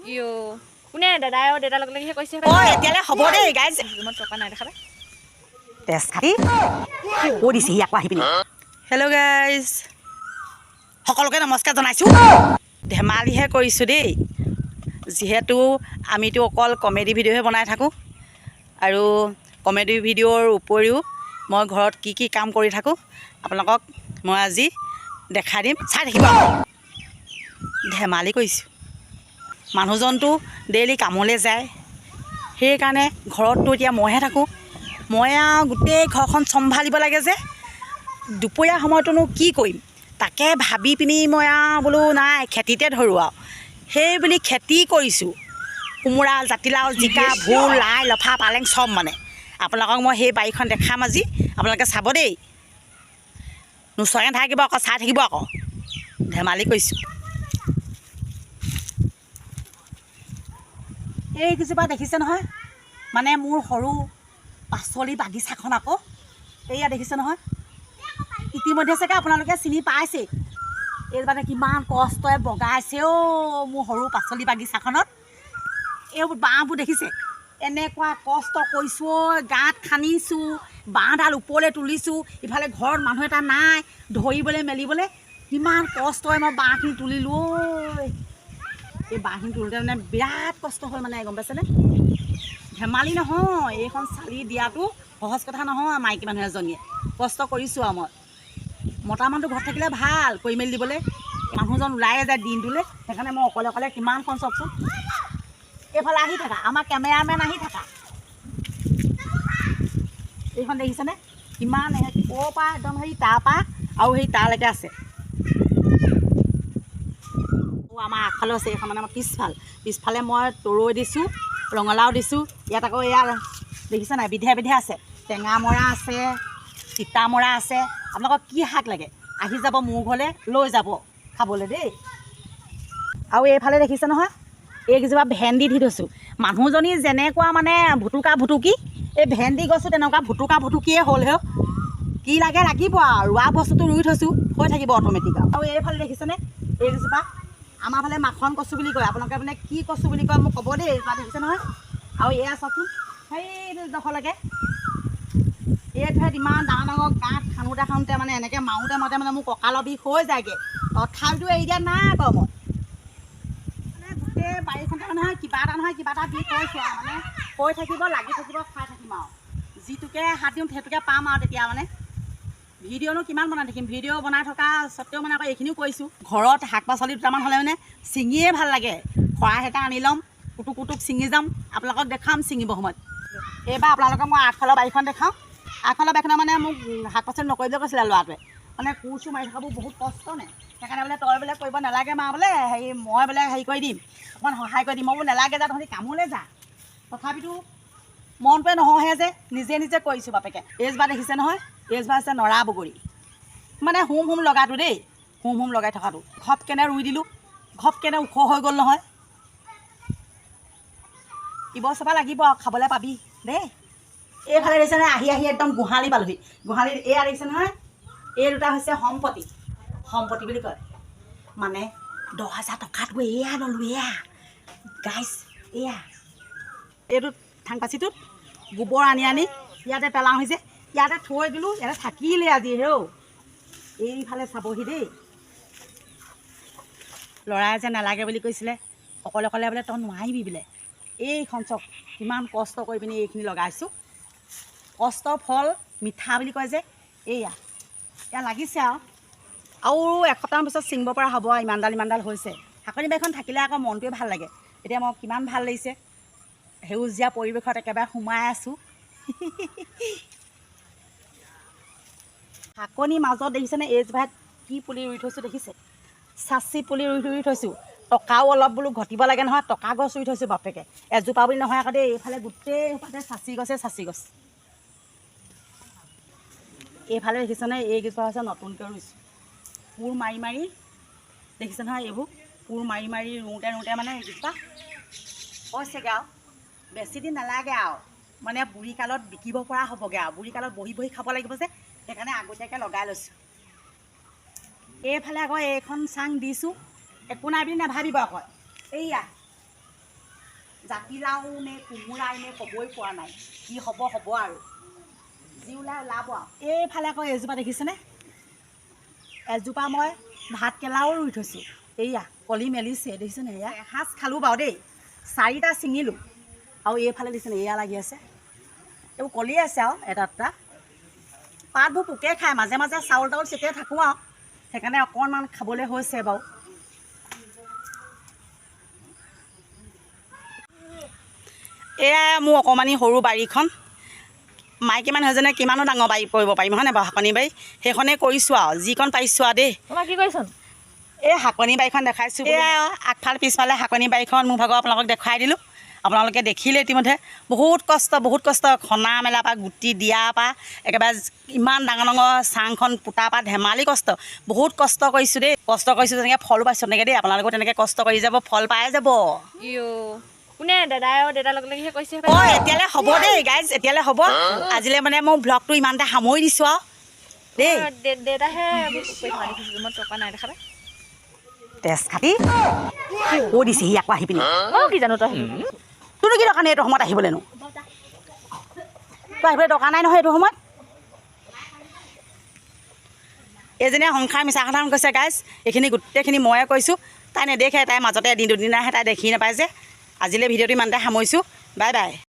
ইও কোনে দাদাই আৰু দেউতাৰ লগ লাগিহে কৈছে এতিয়ালৈ হ'ব দেই গাইজ মই টকা নাই দেখা তেজ খাতি কৈ দিছে সি আকৌ আহি পিনি হেল্ল' গাইজ সকলোকে নমস্কাৰ জনাইছোঁ ধেমালিহে কৰিছোঁ দেই যিহেতু আমিতো অকল কমেডি ভিডিঅ'হে বনাই থাকোঁ আৰু কমেডি ভিডিঅ'ৰ উপৰিও মই ঘৰত কি কি কাম কৰি থাকোঁ আপোনালোকক মই আজি দেখাই দিম চাই থাকিব ধেমালি কৰিছোঁ মানুহজনটো ডেইলি কামলৈ যায় সেইকাৰণে ঘৰততো এতিয়া মইহে থাকোঁ মই আৰু গোটেই ঘৰখন চম্ভালিব লাগে যে দুপৰীয়া সময়তনো কি কৰিম তাকে ভাবি পিনি মই আৰু বোলো নাই খেতিতে ধৰোঁ আৰু সেই বুলি খেতি কৰিছোঁ কোমোৰা জাতিলাও জিকা ভোল লাই লফা পালেং চব মানে আপোনালোকক মই সেই বাৰীখন দেখাম আজি আপোনালোকে চাব দেই নোচোৱাকৈ নাথাকিব আকৌ চাই থাকিব আকৌ ধেমালি কৰিছোঁ এইকেইজোপা দেখিছে নহয় মানে মোৰ সৰু পাচলি বাগিচাখন আকৌ এয়া দেখিছে নহয় ইতিমধ্যে চাগে আপোনালোকে চিনি পাইছে এইবাৰে কিমান কষ্টৰে বগাইছে অ' মোৰ সৰু পাচলি বাগিচাখনত এইবোৰ বাঁহবোৰ দেখিছে এনেকুৱা কষ্ট কৰিছোঁ গাঁত খান্দিছোঁ বাঁহডাল ওপৰলৈ তুলিছোঁ ইফালে ঘৰত মানুহ এটা নাই ধৰিবলৈ মেলিবলৈ কিমান কষ্টৰে মই বাঁহখিনি তুলিলোঁ ঐ এই বাঁহখিনি তোলোতে মানে বিৰাট কষ্ট হ'ল মানে গম পাইছেনে ধেমালি নহয় এইখন চালি দিয়াটো সহজ কথা নহয় মাইকী মানুহ এজনীয়ে কষ্ট কৰিছোঁ আৰু মই মতা মানুহটো ঘৰত থাকিলে ভাল কৰি মেলি দিবলৈ মানুহজন ওলাই যায় দিনটোলৈ সেইকাৰণে মই অকলে অকলে কিমানখন চাওকচোন এইফালে আহি থাকা আমাৰ কেমেৰামেন আহি থাকা এইখন দেখিছেনে কিমান ক'ৰ পৰা একদম হেৰি তাৰপৰা আৰু সেই তালৈকে আছে আমাৰ আগফালেও আছে এইখন মানে আমাৰ পিছফালে মই তৰৈ দিছোঁ ৰঙালাও দিছোঁ ইয়াত আকৌ এয়া দেখিছে নাই বিধে বিধে আছে টেঙা মৰা আছে তিতা মৰা আছে আপোনালোকক কি শাক লাগে আহি যাব মোৰ ঘৰলৈ লৈ যাব খাবলৈ দেই আৰু এইফালে দেখিছে নহয় এইকেইজোপা ভেন্দি দি থৈছোঁ মানুহজনী যেনেকুৱা মানে ভুটুকা ভুটুকি এই ভেন্দি গছো তেনেকুৱা ভুটুকা ভুটুকিয়ে হ'ল হে কি লাগে লাগিব আৰু ৰোৱা বস্তুটো ৰুই থৈছোঁ হৈ থাকিব অট'মেটিক আৰু এইফালে দেখিছেনে এইকেইজোপা আমাৰ ফালে মাখন কচু বুলি কয় আপোনালোকে মানে কি কচু বুলি কয় মোক ক'ব দেই এইজোপা দেখিছে নহয় আৰু এয়া চাওকচোন সেইডোখৰলৈকে এইটোহে ইমান ডাঙৰ ডাঙৰ গাঁত খান্দোতে মানে এনেকৈ মাৰোঁতে মানে মোৰ কঁকালৰ বিষ হৈ যায়গৈ তথাপিতো এৰি দিয়া নাই আকৌ মই মানে গোটেই বাৰীখনতে নহয় কিবা এটা দি কৈছোঁ আৰু মানে কৈ থাকিব লাগি থাকিব খাই থাকিম আৰু যিটোকে হাত দিওঁ সেইটোকে পাম আৰু তেতিয়া মানে ভিডিঅ'নো কিমান বনাই থাকিম ভিডিঅ' বনাই থকা স্বত্তেও মানে আকৌ এইখিনিও কৰিছোঁ ঘৰত শাক পাচলি দুটামান হ'লে মানে ছিঙিয়ে ভাল লাগে খৰাই এটা আনি ল'ম কুটুক ছিঙি যাম আপোনালোকক দেখাম ছিঙিব সময়ত এইবাৰ আপোনালোকক মই আগফালৰ বাৰীখন দেখাওঁ আগফালৰ বাৰীখনৰ মানে মোক শাক পাচলি নকৰিবলৈ কৈছিলে ল'ৰাটোৱে মানে কোৰ চোৰ মাৰি থকাবোৰ বহুত কষ্ট নে সেইকাৰণে বোলে তই বোলে কৰিব নালাগে মা বোলে হেৰি মই বোলে হেৰি কৰি দিম অকণমান সহায় কৰি দিম মই বোলে নালাগে যা তহঁতি কামলৈ যা তথাপিতো মনটোৱে নহয়হে যে নিজে কৰিছোঁ বাপেকে এইজোপা দেখিছে নহয় এইজোপা আছে নৰা বগৰী মানে হুম লগাটো দেই হুম লগাই থকাটো ঘপকেনে ৰুই দিলোঁ ঘপকেনে ওখ হৈ গ'ল নহয় ইবৰ চপা লাগিব আৰু খাবলৈ পাবি দেই এইফালে দেখিছে নহয় আহি একদম গোহালি পালোহি গোহালিত এয়া দেখিছে নহয় এই দুটা হৈছে সম্পত্তি বুলি কয় মানে 10,000 টকাটো এয়া ল'লোঁ এয়া গাইছ এয়া এইটো ঠাংপাচিটোত গোবৰ আনি ইয়াতে পেলাওঁ হৈছে ইয়াতে থৈ দিলোঁ ইয়াতে থাকিলে আজি হেও এইফালে চাবহি দেই ল'ৰাই যে নালাগে বুলি কৈছিলে অকলে বোলে তই নোৱাৰিবি বোলে এইখন চক কিমান কষ্ট কৰি পিনি এইখিনি লগাইছোঁ কষ্টৰ ফল মিঠা বুলি কয় যে এয়া লাগিছে আৰু এসপ্তাহমান পিছত ছিঙিব পৰা হ'ব ইমানডাল হৈছে শাকনি বাৰীখন থাকিলে আকৌ মনটোৱে ভাল লাগে এতিয়া মই কিমান ভাল লাগিছে সেউজীয়া পৰিৱেশত একেবাৰে সোমাই আছোঁ শাকনিৰ মাজত দেখিছেনে এইজোপাত কি পুলি ৰুই থৈছোঁ দেখিছে চাচি পুলি ৰুই থৈছোঁ টকাও অলপ বোলো ঘটিব লাগে নহয় টকা গছ ৰুই থৈছোঁ বাপেকে এজোপা বুলি নহয় আকৌ দেই এইফালে গোটেই সোপাতে চাচি গছ এইফালে দেখিছেনে এইকেইজোপা হৈছে নতুনকৈ ৰুইছোঁ কোৰ মাৰি দেখিছে নহয় এইবোৰ কোৰ মাৰি ৰুওঁতে মানে এইকেইজোপা হৈছেগৈ আৰু বেছি দিন নালাগে আৰু মানে বুঢ়ী কালত বিকিব পৰা হ'বগৈ আৰু বুঢ়ী কালত বহি খাব লাগিব যে সেইকাৰণে আগতীয়াকৈ লগাই লৈছোঁ এইফালে আকৌ এইখন চাং দিছোঁ একো নাই বুলি নাভাবিব আকৌ এইয়া জাতিলাও নে কোমোৰাই নে ক'বই পৰা নাই কি হ'ব আৰু যি ওলাই ওলাব আৰু এইফালে আকৌ এজোপা দেখিছেনে এজোপা মই ভাত কেৰেলাও ৰুই থৈছোঁ এইয়া কলি মেলিছে দেখিছেনে এয়া এসাঁজ খালোঁ বাৰু দেই 4টা ছিঙিলোঁ আৰু এইফালে দেখিছেনে এয়া লাগি আছে এইবোৰ কলি আছে আৰু এটা দুটা পাতবোৰ পোকে খায় মাজে মাজে চাউল তাউল চেতিয়াই থাকোঁ আৰু সেইকাৰণে অকণমান খাবলৈ হৈছে বাৰু এয়া মোৰ অকণমানি সৰু বাৰীখন মাইকী মানুহ এজনে কিমানো ডাঙৰ বাৰী কৰিব পাৰিম হয়নে বাৰু শাকনি বাৰী সেইখনেই কৰিছোঁ আৰু যিকণ পাৰিছোঁ আৰু দেই তোমাৰ কি কৰিছোন এই শাকনি বাৰীখন দেখাইছোঁ এয়া আগফাল পিছফালে শাকনি বাৰীখন মোৰ ভাগৰ আপোনালোকক দেখুৱাই দিলোঁ আপোনালোকে দেখিলে ইতিমধ্যে বহুত কষ্ট খনা মেলাৰ পৰা গুটি দিয়াৰ পৰা একেবাৰে ইমান ডাঙৰ চাংখন পোতাৰ পৰা ধেমালি কষ্ট বহুত কষ্ট কৰিছোঁ দেই কষ্ট কৰিছোঁ তেনেকৈ ফলো পাইছোঁ তেনেকৈ দেই আপোনালোকেও তেনেকৈ কষ্ট কৰি যাব ফল পাই যাব কোনে দাদাই আৰু দেউতাৰ লগে লগেহে কৈছে অঁ এতিয়ালৈ হ'ব দেই গাইজ এতিয়ালৈ হ'ব আজিলৈ মানে মই ব্লগটো ইমানতে সামৰি দিছোঁ আৰু দেই দেউতাহে দেখিছিলোঁ মই টকা নাই দেখা পাই তেজ খাতি কৈ দিছে সি আকৌ আহি পিনে অঁ কি জানো তই তোৰনো কি দৰকাৰ নাই এইটো সময়ত আহিবলৈনো তই আহিবলৈ দৰকাৰ নাই নহয় এইটো সময়ত এইজনীয়ে সংসাৰ মিছা কথা কৈছে গাইজ এইখিনি গোটেইখিনি ময়ে কৈছোঁ তাই নেদেখে তাই মাজতে এদিন দুদিন আহে তাই দেখি নাপায় যে আজিলৈ ভিডিঅ'টো ইমানতে সামৰিছোঁ বাই বাই